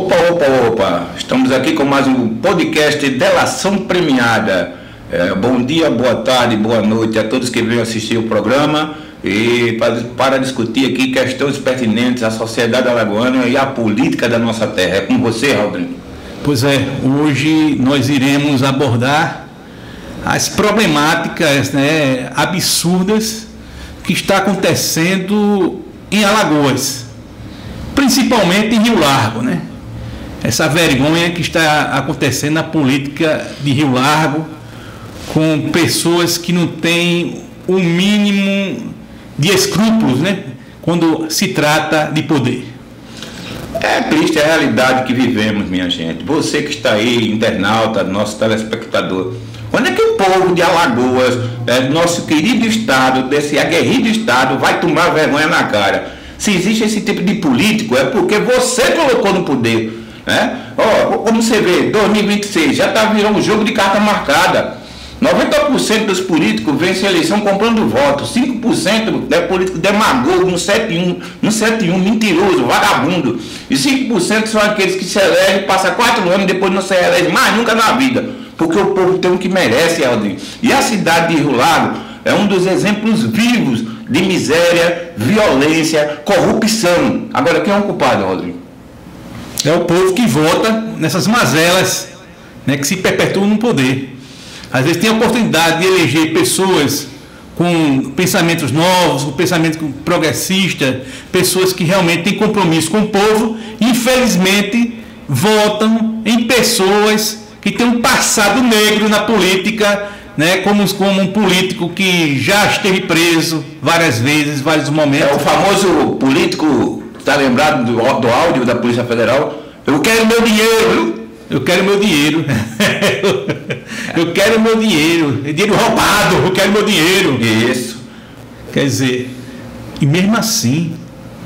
Opa, opa, opa! Estamos aqui com mais um podcast Delação Premiada. Bom dia, boa tarde, boa noite a todos que venham assistir o programa e para discutir aqui questões pertinentes à sociedade alagoana e à política da nossa terra. É com você, Rodrigo. Pois é, hoje nós iremos abordar as problemáticas, absurdas que está acontecendo em Alagoas, principalmente em Rio Largo, Essa vergonha que está acontecendo na política de Rio Largo, com pessoas que não têm o mínimo de escrúpulos, quando se trata de poder. É triste a realidade que vivemos, minha gente. Você que está aí, internauta, nosso telespectador, quando é que o povo de Alagoas, nosso querido estado, desse aguerrido estado, vai tomar vergonha na cara? Se existe esse tipo de político, é porque você colocou no poder. Como você vê, 2026 já virou um jogo de carta marcada. 90% dos políticos vencem a eleição comprando votos. 5% é político demagogo, no 7-1, mentiroso, vagabundo. E 5% são aqueles que se elegem, passam 4 anos e depois não se elegem mais nunca na vida. Porque o povo tem o que merece, Aldrinho. E a cidade de Rio Largo é um dos exemplos vivos de miséria, violência, corrupção. Agora, quem é o culpado, Rodrigo? É o povo que vota nessas mazelas, que se perpetuam no poder. Às vezes tem a oportunidade de eleger pessoas com pensamentos novos, com pensamento progressista, pessoas que realmente têm compromisso com o povo, e infelizmente votam em pessoas que têm um passado negro na política, como um político que já esteve preso várias vezes, vários momentos. É o famoso político, está lembrado do áudio da Polícia Federal? Eu quero meu dinheiro. Eu quero meu dinheiro. Eu quero meu dinheiro. É dinheiro roubado. Eu quero meu dinheiro. Isso. Quer dizer, e mesmo assim,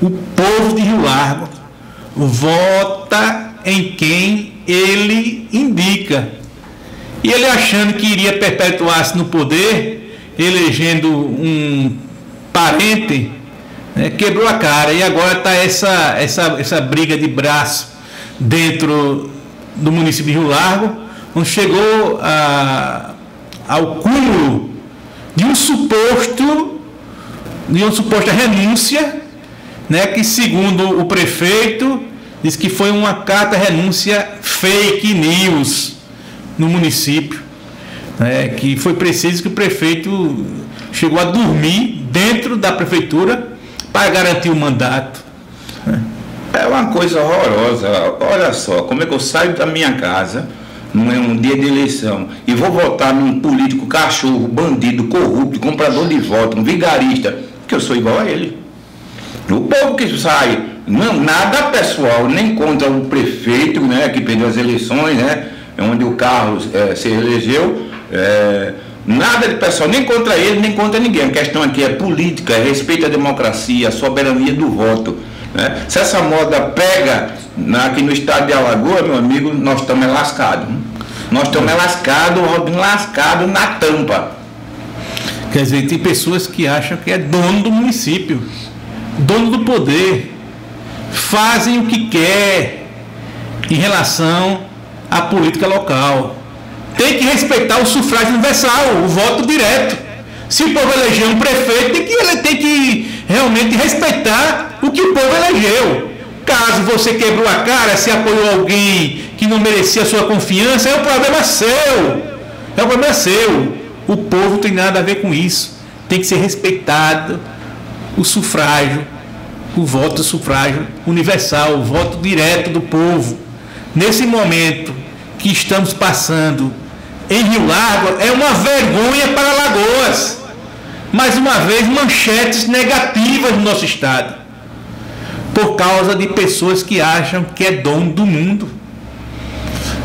o povo de Rio Largo vota em quem ele indica. E ele, achando que iria perpetuar-se no poder, elegendo um parente, quebrou a cara. E agora está essa briga de braço dentro do município de Rio Largo, onde chegou ao cúmulo de uma suposta renúncia, que, segundo o prefeito, diz que foi uma carta renúncia fake news no município, que foi preciso que o prefeito chegou a dormir dentro da prefeitura para garantir o mandato. É uma coisa horrorosa. Olha só, como é que eu saio da minha casa num dia de eleição e vou votar num político cachorro, bandido, corrupto, comprador de voto, um vigarista, que eu sou igual a ele. O povo que sai, não, nada pessoal, nem contra o prefeito, que perdeu as eleições, onde o Carlos se elegeu, nada de pessoal, nem contra ele, nem contra ninguém. A questão aqui é política, é respeito à democracia, a soberania do voto. Se essa moda pega aqui no estado de Alagoas, meu amigo, nós estamos lascados. Nós estamos lascados na tampa. Quer dizer, tem pessoas que acham que é dono do município, dono do poder, fazem o que quer em relação à política local. Tem que respeitar o sufrágio universal, o voto direto. Se o povo eleger um prefeito, ele tem que realmente respeitar o que o povo elegeu. Caso você quebrou a cara, se apoiou alguém que não merecia a sua confiança, é um problema seu. É um problema seu. O povo não tem nada a ver com isso. Tem que ser respeitado o sufrágio, o voto sufrágio universal, o voto direto do povo. Nesse momento que estamos passando em Rio Largo, é uma vergonha para Alagoas. Mais uma vez, manchetes negativas no nosso estado, por causa de pessoas que acham que é dono do mundo,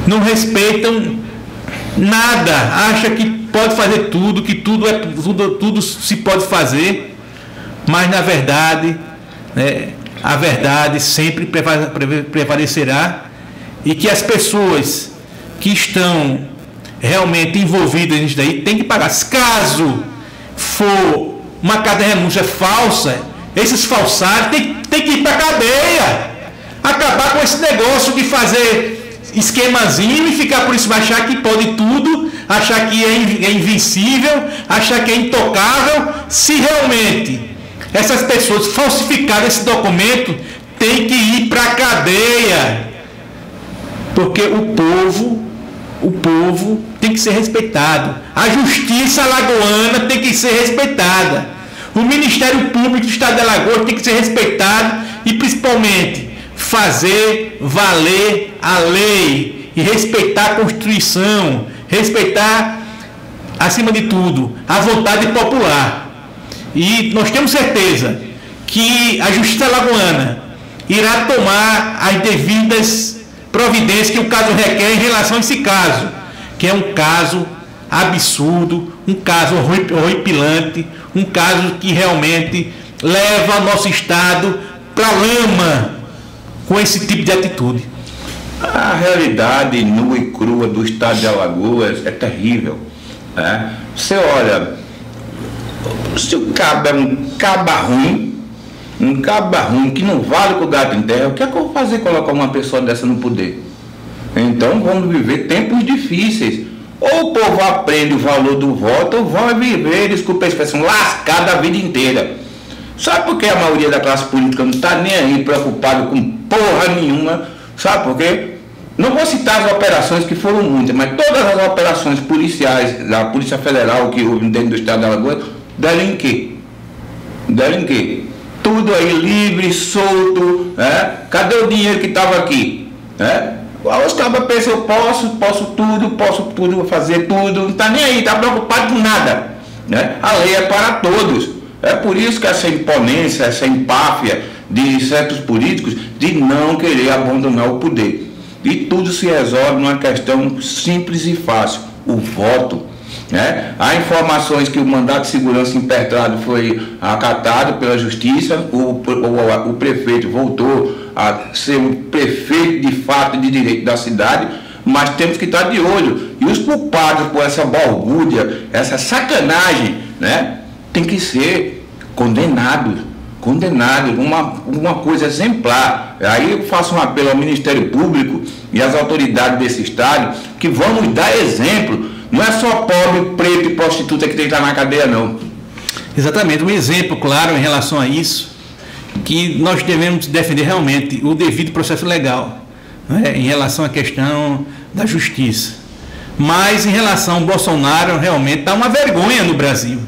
não respeitam nada, acham que pode fazer tudo, que tudo se pode fazer, mas na verdade, a verdade sempre prevalecerá, e que as pessoas que estão realmente envolvidas nisso daí têm que pagar. Caso for uma carta de renúncia falsa, esses falsários têm que ir para a cadeia. acabar com esse negócio de fazer esquemazinho e ficar por isso, achar que pode tudo, achar que é invencível, achar que é intocável. Se realmente essas pessoas falsificaram esse documento, tem que ir para a cadeia, porque o povo tem que ser respeitado, a justiça alagoana tem que ser respeitada, o Ministério Público do Estado de Alagoas tem que ser respeitado e principalmente fazer valer a lei e respeitar a Constituição, respeitar, acima de tudo, a vontade popular. E nós temos certeza que a Justiça Alagoana irá tomar as devidas providências que o caso requer em relação a esse caso, que é um caso absurdo, um caso horripilante, um caso que realmente leva nosso Estado para a lama com esse tipo de atitude. A realidade nua e crua do Estado de Alagoas é terrível. Você olha, se o cabo é um caba ruim que não vale com o gato em terra, o que é que eu vou fazer colocar uma pessoa dessa no poder? Então vamos viver tempos difíceis. Ou o povo aprende o valor do voto, ou vai viver, desculpa a expressão, lascada a vida inteira. Sabe por que a maioria da classe política não está nem aí preocupado com porra nenhuma? Sabe por quê? Não vou citar as operações, que foram muitas, mas todas as operações policiais da Polícia Federal que houve dentro do Estado de Alagoas, deram em quê? Deram em quê? Tudo aí livre, solto, Cadê o dinheiro que estava aqui? Os cabas pensam, eu posso tudo, fazer tudo, não está nem aí, está preocupado com nada. A lei é para todos. É por isso que essa imponência, essa empáfia de certos políticos de não querer abandonar o poder. E tudo se resolve numa questão simples e fácil, o voto. Há informações que o mandato de segurança impetrado foi acatado pela justiça, o prefeito voltou a ser o prefeito de fato e de direito da cidade, mas temos que estar de olho. E os culpados por essa balbúrdia, essa sacanagem, tem que ser condenados, uma coisa exemplar. Aí eu faço um apelo ao Ministério Público e às autoridades desse estado, que vamos dar exemplo. Não é só pobre, preto e prostituta que tem que estar na cadeia, não. Exatamente, um exemplo claro em relação a isso, que nós devemos defender realmente o devido processo legal, em relação à questão da justiça. Mas em relação ao Bolsonaro, realmente está uma vergonha no Brasil.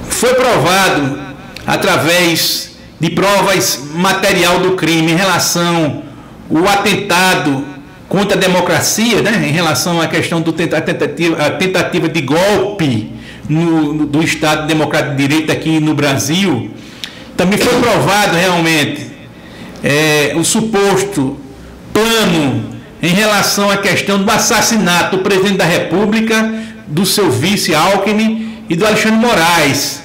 Foi provado através de provas material do crime em relação ao atentado contra a democracia, em relação à questão do tentativa de golpe do Estado Democrático de Direito aqui no Brasil. Também foi provado realmente o suposto plano em relação à questão do assassinato do presidente da República, do seu vice Alckmin e do Alexandre Moraes,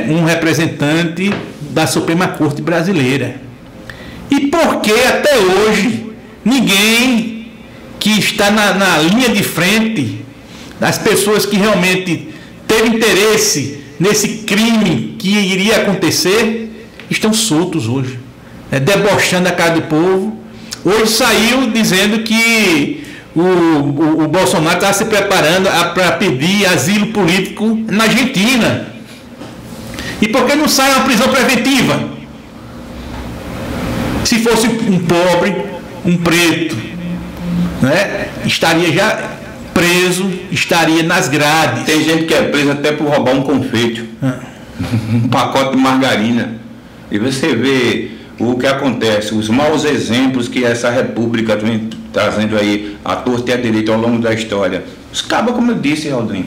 um representante da Suprema Corte Brasileira. E por que até hoje ninguém que está na linha de frente, das pessoas que realmente teve interesse nesse crime que iria acontecer, estão soltos hoje, debochando a cara do povo? Hoje saiu dizendo que o Bolsonaro está se preparando para pedir asilo político na Argentina. E por que não sai uma prisão preventiva? Se fosse um pobre, um preto, estaria já preso, estaria nas grades. Tem gente que é presa até por roubar um confeito, um pacote de margarina. E você vê o que acontece, os maus exemplos que essa república vem trazendo aí à torta e à direita ao longo da história. Os cabos, como eu disse, Aldrin,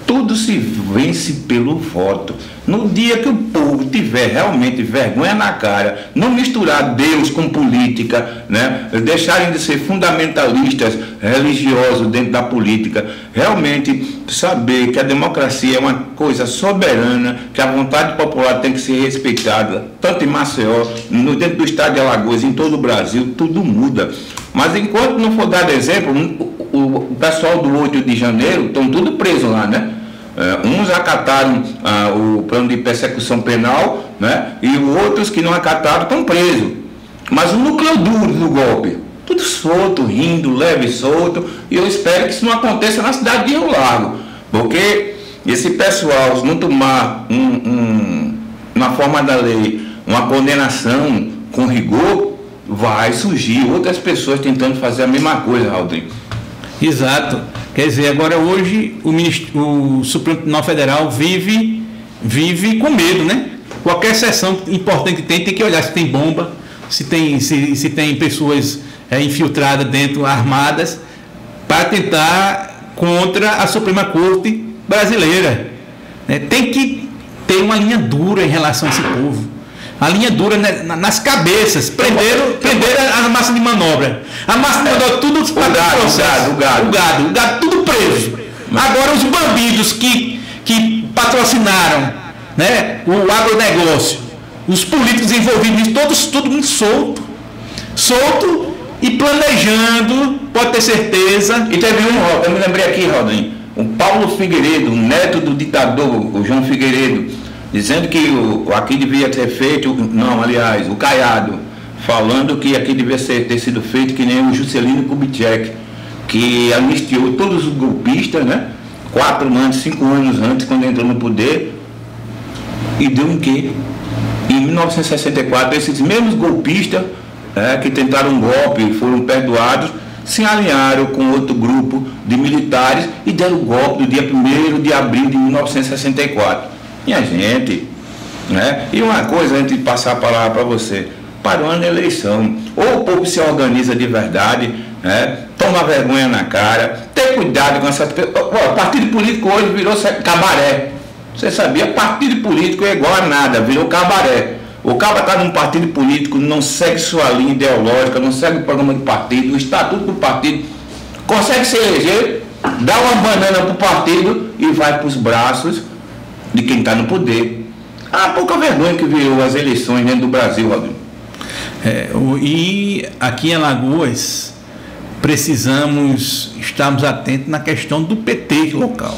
tudo se vence pelo voto. No dia que o povo tiver realmente vergonha na cara, não misturar Deus com política, deixarem de ser fundamentalistas religiosos dentro da política, realmente saber que a democracia é uma coisa soberana, que a vontade popular tem que ser respeitada, tanto em Maceió, dentro do estado de Alagoas, em todo o Brasil, tudo muda. Mas enquanto não for dado exemplo, o pessoal do 8 de janeiro estão tudo presos lá, uns acataram o plano de persecução penal, e outros que não acataram estão presos. Mas o núcleo duro do golpe, tudo solto, rindo, leve e solto, e eu espero que isso não aconteça na cidade de Rio Largo, porque esse pessoal, se não tomar na forma da lei, uma condenação com rigor, vai surgir outras pessoas tentando fazer a mesma coisa, Raudinho. Exato. Quer dizer, agora hoje o Supremo Tribunal Federal vive com medo, né? Qualquer sessão importante que tem que olhar se tem bomba, se tem pessoas infiltradas dentro, armadas, para tentar contra a Suprema Corte brasileira. Tem que ter uma linha dura em relação a esse povo. A linha dura, né, nas cabeças. Prenderam a massa de manobra. A massa de manobra, tudo o gado, tudo preso. Agora os bandidos que patrocinaram, né, o agronegócio, os políticos envolvidos nisso, tudo muito solto e planejando, pode ter certeza. E teve eu me lembrei aqui, Rodinho, o Paulo Figueiredo, o neto do ditador, o João Figueiredo, dizendo que aqui devia ter feito, o Caiado, falando que aqui devia ter sido feito que nem o Juscelino Kubitschek, que anistiou todos os golpistas, né? 5 anos antes, quando entrou no poder, e deu em quê? Em 1964, esses mesmos golpistas que tentaram um golpe e foram perdoados, se alinharam com outro grupo de militares e deram o golpe no dia 1º de abril de 1964. Minha gente, né? E uma coisa, antes de passar a palavra para você, para o ano da eleição, ou o povo se organiza de verdade, né? Toma vergonha na cara, ter cuidado com essas pessoas. O partido político hoje virou cabaré. Você sabia? Partido político é igual a nada, virou cabaré. O cara está num partido político, não segue sua linha ideológica, não segue o programa do partido, o estatuto do partido, consegue se eleger, dá uma banana para o partido e vai para os braços de quem está no poder. Pouca vergonha que virou as eleições dentro do Brasil, Rodrigo. E aqui em Alagoas precisamos estarmos atentos na questão do PT local,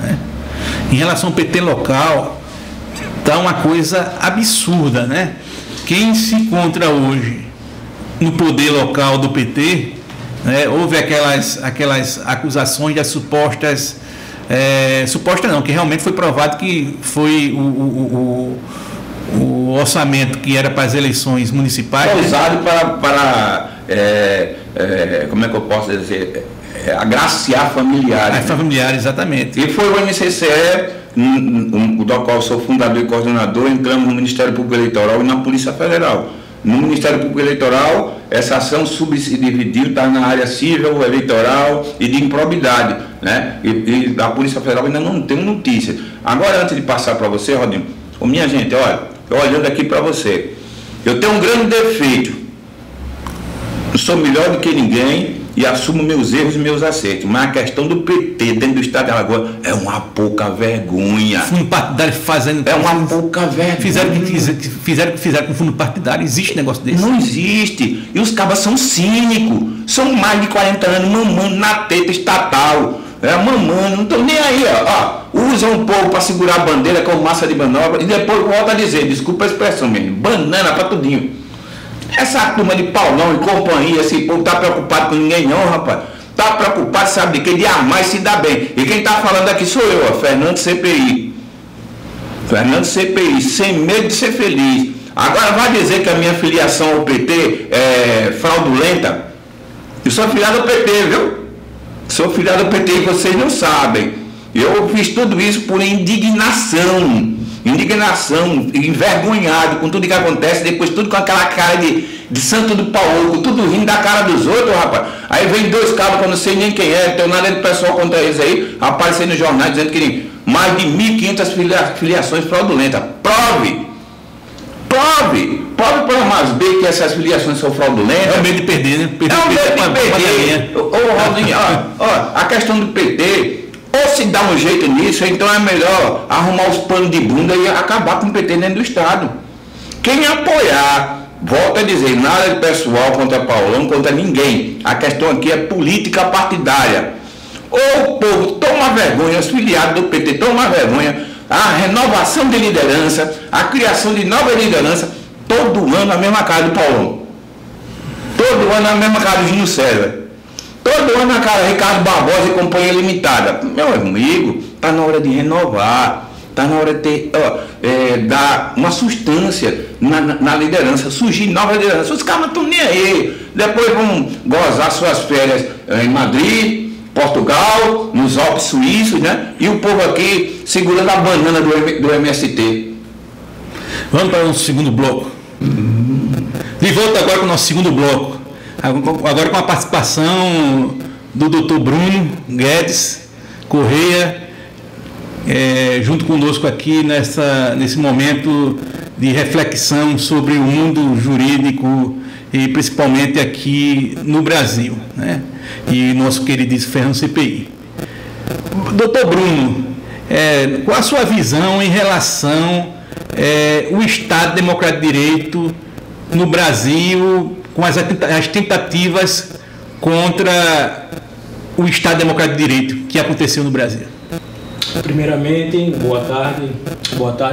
né? Em relação ao PT local, está uma coisa absurda, né? Quem se encontra hoje no poder local do PT, né, houve aquelas acusações das supostas não, que realmente foi provado que foi o orçamento que era para as eleições municipais. Foi usado para como é que eu posso dizer? Agraciar familiares. Familiares, exatamente. E foi o MCCE, do qual sou fundador e coordenador, entramos no Ministério Público Eleitoral e na Polícia Federal. No Ministério Público Eleitoral, essa ação se dividiu, está na área civil, eleitoral e de improbidade, né? E a Polícia Federal ainda não tem notícia. Agora, antes de passar para você, Rodinho, minha gente, olha, olhando aqui para você, eu tenho um grande defeito. Eu sou melhor do que ninguém e assumo meus erros e meus acertos, mas a questão do PT dentro do estado de Alagoas é uma pouca vergonha. Fundo partidário fazendo... É uma pouca vergonha. Fizeram o que fizeram com o fundo partidário. Existe negócio desse? Não existe. E os cabas são cínicos. São mais de 40 anos mamando na teta estatal. Mamando, não estão nem aí, ó. Usam um pouco para segurar a bandeira com massa de manobra e depois volta a dizer, desculpa a expressão mesmo, banana para tudinho. Essa turma de Paulão e companhia, esse povo tá preocupado com ninguém não, rapaz. Tá preocupado, sabe de quê? De amar e se dar bem. E quem tá falando aqui sou eu, ó, Fernando CPI. Fernando CPI, sem medo de ser feliz. Agora vai dizer que a minha filiação ao PT é fraudulenta? Eu sou filiado ao PT, viu? Sou filiado ao PT e vocês não sabem. Eu fiz tudo isso por indignação, envergonhado com tudo que acontece, depois tudo com aquela cara de santo do pau, tudo rindo da cara dos outros, rapaz. Aí vem dois cabos que eu não sei nem quem é, não tenho nada de pessoal contra eles aí, aparecendo nos jornais dizendo que tem mais de 1.500 filiações fraudulentas. Prove para mais ver que essas filiações são fraudulentas. É o medo de perder, né? É o medo de perder. Ô, Rodinho, ó, a questão do PT... Ou se dá um jeito nisso, então é melhor arrumar os panos de bunda e acabar com o PT dentro do Estado. Quem apoiar, volto a dizer, nada de pessoal contra Paulão, contra ninguém. A questão aqui é política partidária. Ou o povo toma vergonha, os filiados do PT tomam vergonha, a renovação de liderança, a criação de nova liderança, todo ano a mesma cara do Paulão. Todo ano a mesma cara do Júnior César. Todo ano a cara Ricardo Barbosa e Companhia Limitada. Meu amigo, está na hora de renovar. Está na hora de ter, dar uma substância na liderança, surgir nova liderança. Os caras não estão nem aí. Depois vão gozar suas férias em Madrid, Portugal, nos Alpes suíços, né? E o povo aqui segurando a banana do MST. Vamos para o segundo bloco. De volta agora com o nosso segundo bloco. Agora com a participação do Dr. Bruno Guedes Correia, junto conosco aqui nesse momento de reflexão sobre o mundo jurídico e principalmente aqui no Brasil, né? E nosso queridíssimo Fernando CPI. Doutor Bruno, qual a sua visão em relação ao Estado Democrático de Direito no Brasil, com as tentativas contra o Estado Democrático de Direito que aconteceu no Brasil? Primeiramente, boa tarde,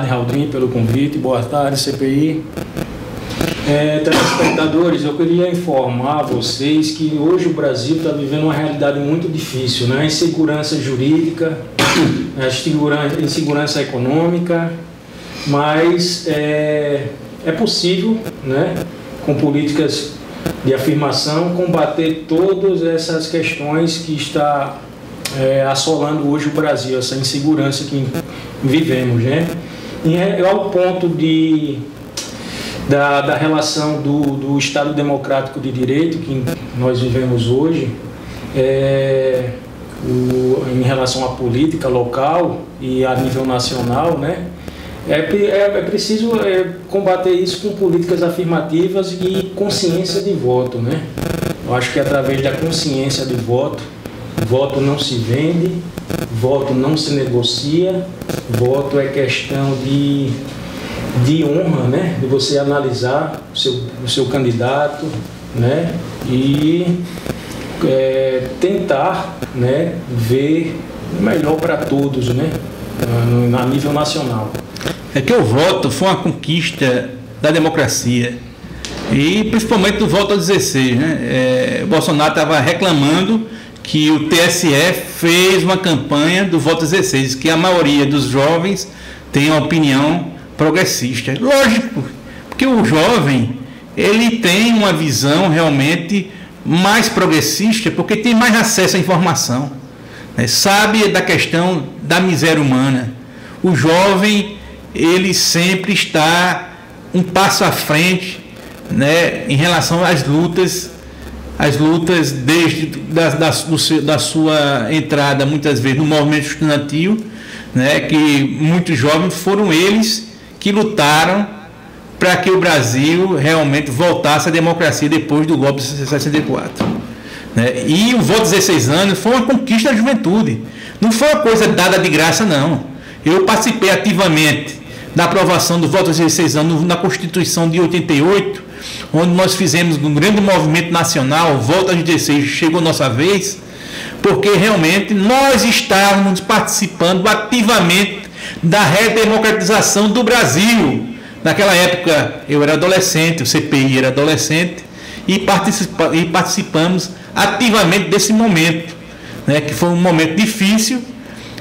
Raudrinho, pelo convite, boa tarde, CPI. Telespectadores, eu queria informar vocês que hoje o Brasil está vivendo uma realidade muito difícil, né? Insegurança jurídica, insegurança econômica, mas é possível, né, com políticas de afirmação, combater todas essas questões que está assolando hoje o Brasil, essa insegurança que vivemos, né? E ao ponto da relação do Estado Democrático de Direito que nós vivemos hoje, em relação à política local e a nível nacional, né? É preciso combater isso com políticas afirmativas e consciência de voto, né? Eu acho que através da consciência de voto não se vende, voto não se negocia, voto é questão de honra, né? De você analisar o seu candidato, né? E tentar, né, ver o melhor para todos, né? A nível nacional. É que o voto foi uma conquista da democracia e principalmente do voto aos 16, né? Bolsonaro estava reclamando que o TSE fez uma campanha do voto aos 16, que a maioria dos jovens tem uma opinião progressista. Lógico, porque o jovem ele tem uma visão realmente mais progressista, porque tem mais acesso à informação, né? Sabe da questão da miséria humana. O jovem ele sempre está um passo à frente, né, em relação às lutas desde da sua entrada muitas vezes no movimento estudantil, né, que muitos jovens foram eles que lutaram para que o Brasil realmente voltasse à democracia depois do golpe de 64, né? E o voto de 16 anos foi uma conquista da juventude, não foi uma coisa dada de graça, não. Eu participei ativamente da aprovação do voto aos 16 anos na Constituição de 88, onde nós fizemos um grande movimento nacional, voto aos 16, chegou a nossa vez, porque realmente nós estávamos participando ativamente da redemocratização do Brasil. Naquela época eu era adolescente, o CPI era adolescente, e participamos ativamente desse momento, né, que foi um momento difícil,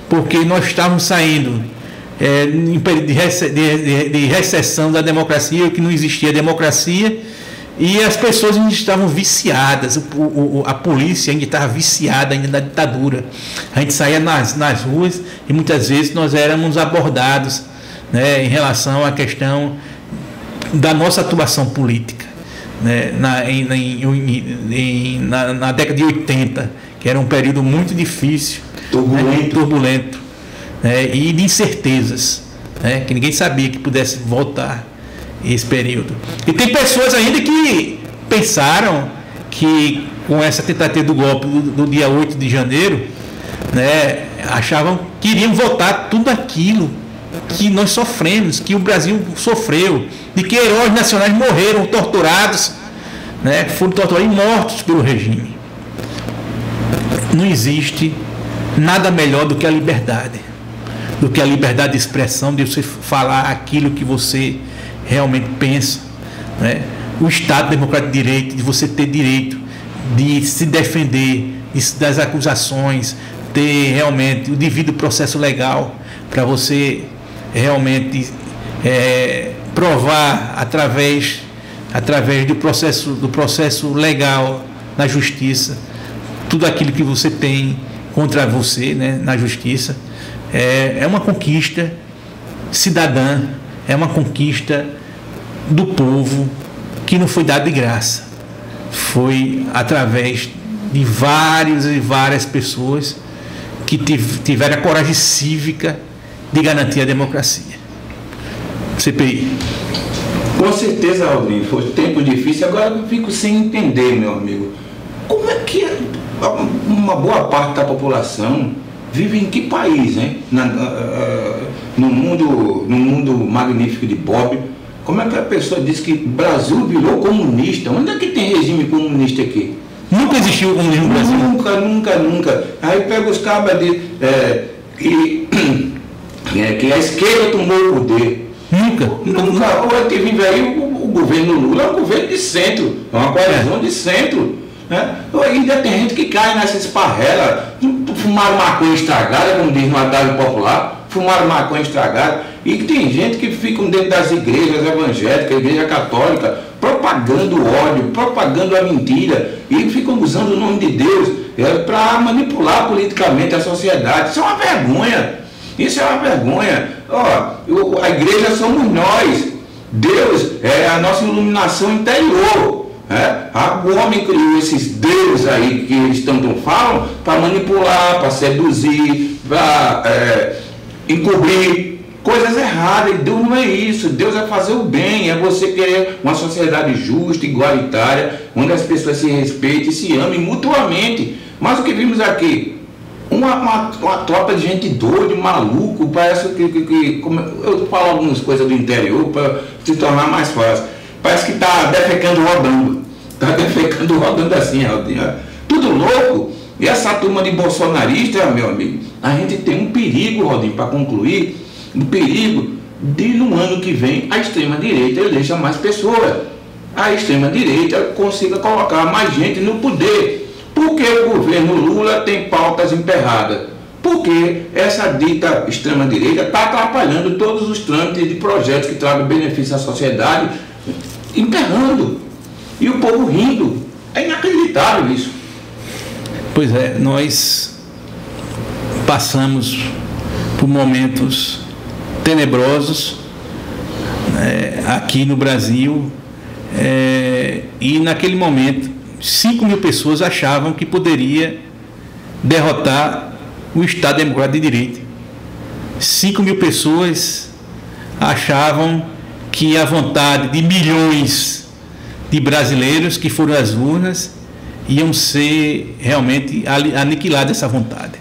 porque nós estávamos saindo em período de recessão da democracia, que não existia democracia, e as pessoas ainda estavam viciadas, a polícia ainda estava viciada ainda na ditadura. A gente saía nas ruas e muitas vezes nós éramos abordados, né, em relação à questão da nossa atuação política, né, na década de 80, que era um período muito difícil, turbulento, né, e de incertezas, né, que ninguém sabia que pudesse voltar esse período. E tem pessoas ainda que pensaram que com essa tentativa do golpe do dia 8 de janeiro, né, queriam votar tudo aquilo que nós sofremos, que o Brasil sofreu, de que heróis nacionais morreram torturados, né, foram torturados e mortos pelo regime. Não existe nada melhor do que a liberdade, de expressão, de você falar aquilo que você realmente pensa, né? o Estado Democrático de Direito, de você ter direito de se defender das acusações, ter realmente o devido processo legal para você realmente provar através do processo legal na justiça tudo aquilo que você tem contra você, né, na justiça. É uma conquista cidadã, é uma conquista do povo que não foi dada de graça, foi através de várias e várias pessoas que tiveram a coragem cívica de garantir a democracia. CPI. Com certeza, Aldrinho, foi um tempo difícil. Agora eu fico sem entender, meu amigo, como é que uma boa parte da população vive em que país, hein? No mundo magnífico de Bob. Como é que a pessoa diz que o Brasil virou comunista? Onde é que tem regime comunista aqui? Nunca existiu o comunismo no Brasil. Nunca. Aí pega os cabas que a esquerda tomou o poder. Nunca. Olha que vive aí o governo Lula, é um governo de centro, é uma coalizão de centro. Né? Ainda tem gente que cai nessa esparrela, fumaram maconha estragada, como diz no atalho popular, fumaram maconha estragada, e tem gente que fica dentro das igrejas evangélicas, igreja católica, propagando ódio, propagando a mentira, e ficam usando o nome de Deus para manipular politicamente a sociedade. Isso é uma vergonha. Isso é uma vergonha. A igreja somos nós. Deus é a nossa iluminação interior. O homem criou esses deuses aí que eles tanto falam para manipular, para seduzir, para encobrir coisas erradas. E Deus não é isso. Deus é fazer o bem, é você querer uma sociedade justa, igualitária, onde as pessoas se respeitem e se amem mutuamente. Mas o que vimos aqui? Uma tropa de gente doida, maluco, parece que eu falo algumas coisas do interior para se tornar mais fácil. Parece que está defecando rodando. Está defecando rodando assim, Aldinho. Tudo louco. E essa turma de bolsonaristas, meu amigo, a gente tem um perigo, Rodinho, para concluir, um perigo de no ano que vem a extrema-direita eleja mais pessoas. A extrema-direita consiga colocar mais gente no poder. Porque o governo Lula tem pautas emperradas? Porque essa dita extrema-direita está atrapalhando todos os trâmites de projetos que tragam benefício à sociedade, emperrando. E o povo rindo. É inacreditável isso. Pois é, nós passamos por momentos tenebrosos aqui no Brasil, e naquele momento 5.000 pessoas achavam que poderia derrotar o Estado Democrático de Direito. 5.000 pessoas achavam que a vontade de milhões de brasileiros que foram às urnas iam ser realmente aniquilada essa vontade.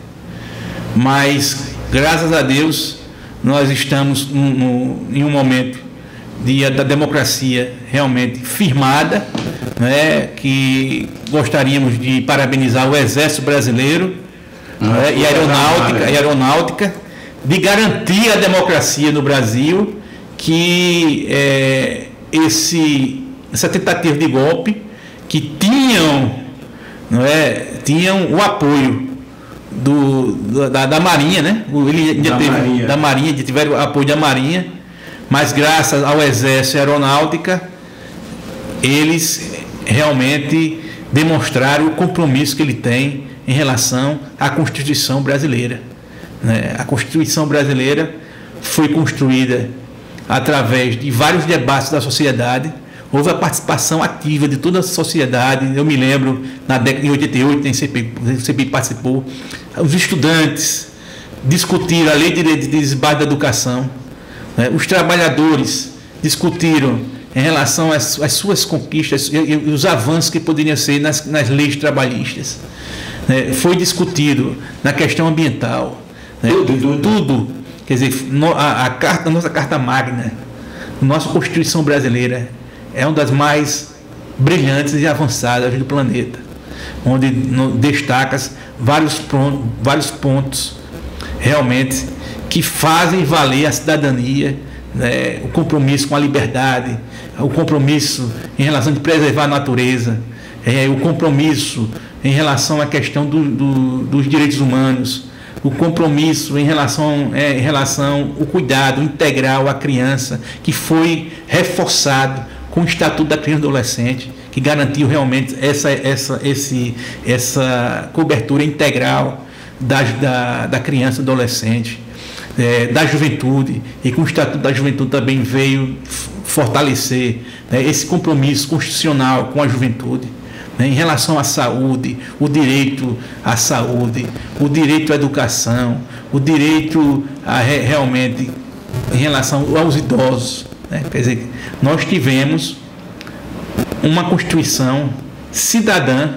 Mas, graças a Deus, nós estamos em um momento da democracia realmente firmada, né, que gostaríamos de parabenizar o Exército Brasileiro, e a aeronáutica, de garantir a democracia no Brasil, que essa tentativa de golpe, que tinham o apoio da Marinha, né? Da Marinha, tiveram o apoio da Marinha, mas graças ao Exército e à Aeronáutica, eles realmente demonstraram o compromisso que ele tem em relação à Constituição brasileira. A Constituição brasileira foi construída através de vários debates da sociedade. Houve a participação ativa de toda a sociedade. Eu me lembro, na década de 88, o CPI participou. Os estudantes discutiram a lei de desbate da educação. Os trabalhadores discutiram em relação às suas conquistas e os avanços que poderiam ser nas leis trabalhistas. Foi discutido na questão ambiental. Tudo. Quer dizer, a nossa Carta Magna, a nossa Constituição brasileira, é uma das mais brilhantes e avançadas do planeta, onde destacas vários pontos realmente que fazem valer a cidadania, o compromisso com a liberdade, o compromisso em relação de preservar a natureza, o compromisso em relação à questão dos direitos humanos, o compromisso em relação ao cuidado integral à criança, que foi reforçado com o Estatuto da Criança e do Adolescente, que garantiu realmente essa cobertura integral da criança e do adolescente, da juventude, e com o Estatuto da Juventude também veio fortalecer, né, esse compromisso constitucional com a juventude, né, em relação à saúde, o direito à saúde, o direito à educação, o direito realmente em relação aos idosos, né? Quer dizer, nós tivemos uma Constituição cidadã,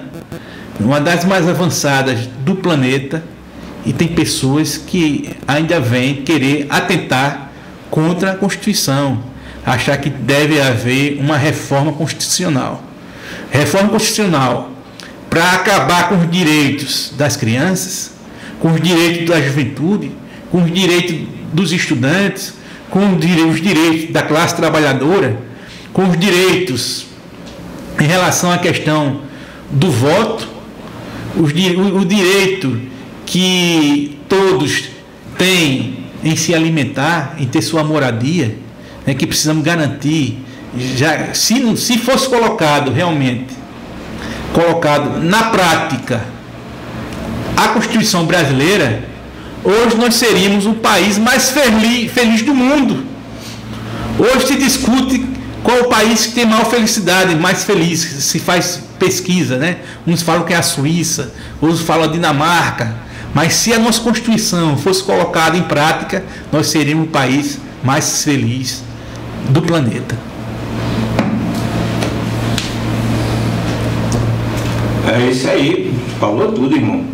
uma das mais avançadas do planeta, e tem pessoas que ainda vêm querer atentar contra a Constituição, achar que deve haver uma reforma constitucional. Reforma constitucional para acabar com os direitos das crianças, com os direitos da juventude, com os direitos dos estudantes, com os direitos da classe trabalhadora, com os direitos em relação à questão do voto, o direito que todos têm em se alimentar, em ter sua moradia, né, que precisamos garantir. Já, se fosse colocado na prática a Constituição brasileira, hoje nós seríamos o país mais feliz do mundo. Hoje se discute qual o país que tem maior felicidade, mais feliz, se faz pesquisa, né? Uns falam que é a Suíça, outros falam a Dinamarca, mas se a nossa Constituição fosse colocada em prática, nós seríamos o país mais feliz do planeta. É isso aí, falou tudo, irmão.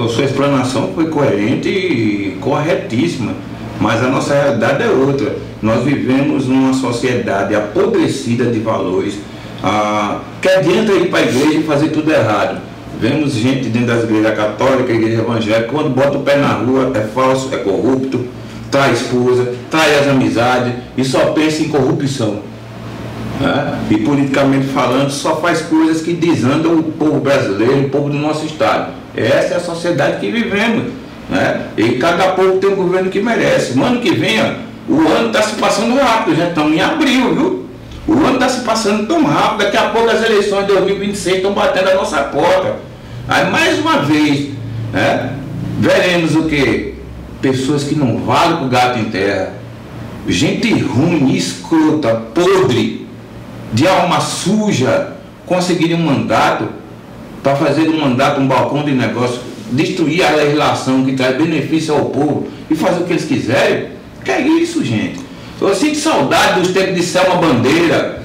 A sua explanação foi coerente e corretíssima, mas a nossa realidade é outra. Nós vivemos numa sociedade apodrecida de valores, que adianta ir para a igreja e fazer tudo errado. Vemos gente dentro das igrejas católicas, igreja evangélica, quando bota o pé na rua é falso, é corrupto, trai esposa, trai as amizades e só pensa em corrupção. E politicamente falando, só faz coisas que desandam o povo brasileiro, o povo do nosso estado. Essa é a sociedade que vivemos, né? E cada povo tem um governo que merece. No ano que vem, o ano está se passando rápido, já estamos em abril, viu? O ano está se passando tão rápido, daqui a pouco as eleições de 2026 estão batendo a nossa porta. Aí mais uma vez, né, veremos o quê? Pessoas que não valem com o gato em terra, gente ruim, escrota, podre, de alma suja, conseguirem um mandato, para fazer do mandato um balcão de negócio, destruir a legislação que traz benefício ao povo e fazer o que eles quiserem. Que é isso, gente? Eu sinto saudade dos tempos de Selma Bandeira,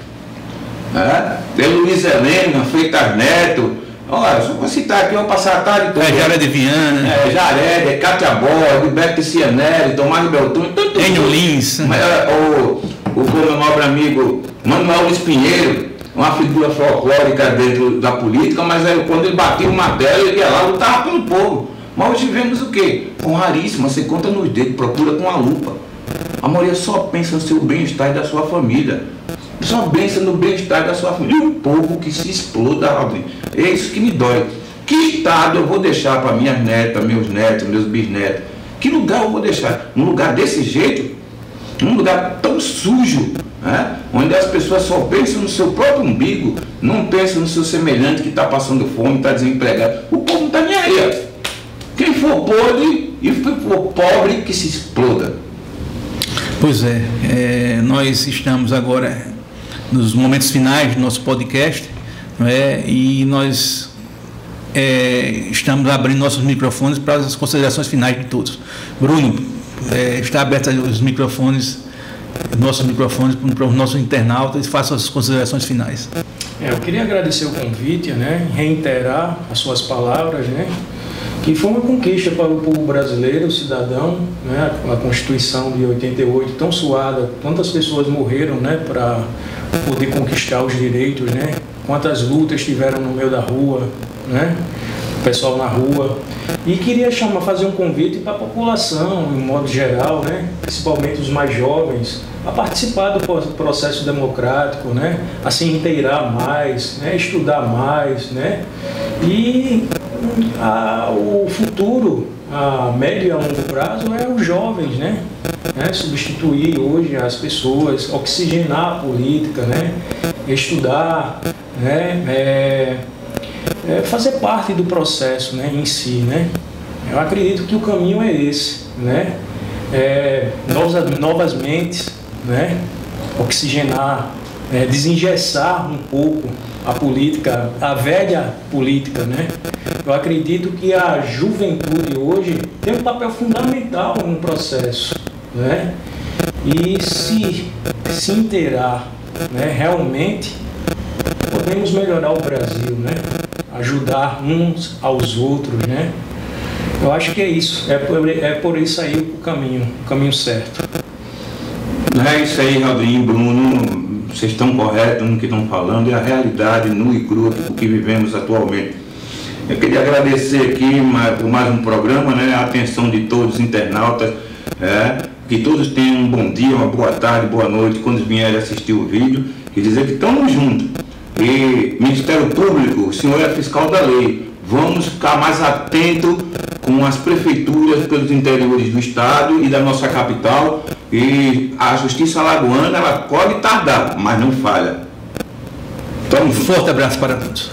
de Luiz Helena, Freitas Neto. Olha, só vou citar aqui, vou passar a tarde toda. Jared Viana. Jared, Cátia Borges, Roberto Cianelli, Tomás Beltrão, Enio Lins. O meu nobre amigo Manuel Luiz Pinheiro, uma figura folclórica dentro da política, mas quando ele batia o martelo, ele ia lá, lutava pelo povo. Mas hoje vemos o quê? Com raríssima, você conta nos dedos, procura com a lupa. A maioria só pensa no seu bem-estar e da sua família. Só pensa no bem-estar da sua família. E o povo que se exploda, Aldrin. É isso que me dói. Que estado eu vou deixar para minhas netas, meus netos, meus bisnetos? Que lugar eu vou deixar? Um lugar desse jeito? Um lugar tão sujo, né? Onde as pessoas só pensam no seu próprio umbigo, não pensam no seu semelhante que está passando fome, está desempregado. O povo não está nem aí. Quem for podre e for pobre, que se exploda. Pois nós estamos agora nos momentos finais do nosso podcast, e nós estamos abrindo nossos microfones para as considerações finais de todos. Bruno, está aberto os microfones, nossos microfones para os nossos internautas, e façam as considerações finais. Eu queria agradecer o convite, né, reiterar as suas palavras, né, que foi uma conquista para o povo brasileiro, o cidadão, né, a Constituição de 88, tão suada, quantas pessoas morreram, né, para poder conquistar os direitos, né, quantas lutas tiveram no meio da rua, né, pessoal na rua. E queria fazer um convite para a população, em modo geral, né? Principalmente os mais jovens, a participar do processo democrático, né? A se inteirar mais, né? Estudar mais, né? E o futuro, a médio e a longo prazo, é os jovens, né? Substituir hoje as pessoas, oxigenar a política, né? Estudar, né? Fazer parte do processo, né? Em si, né? Eu acredito que o caminho é esse, né? Novas mentes, né? Oxigenar, desengessar um pouco a política, a velha política, né? Eu acredito que a juventude hoje tem um papel fundamental no processo, né? E se inteirar, né? Realmente podemos melhorar o Brasil, né? Ajudar uns aos outros, né? Eu acho que é isso, é por isso aí o caminho certo. É isso aí, Rodrigo, Bruno, vocês estão corretos no que estão falando, é a realidade nua e crua do que vivemos atualmente. Eu queria agradecer aqui por mais um programa, né, a atenção de todos os internautas, que todos tenham um bom dia, uma boa tarde, boa noite, quando vierem assistir o vídeo, e dizer que estamos juntos. E Ministério Público, o senhor é fiscal da lei, vamos ficar mais atentos com as prefeituras pelos interiores do estado e da nossa capital, e a justiça alagoana, ela pode tardar, mas não falha. Um forte abraço para todos.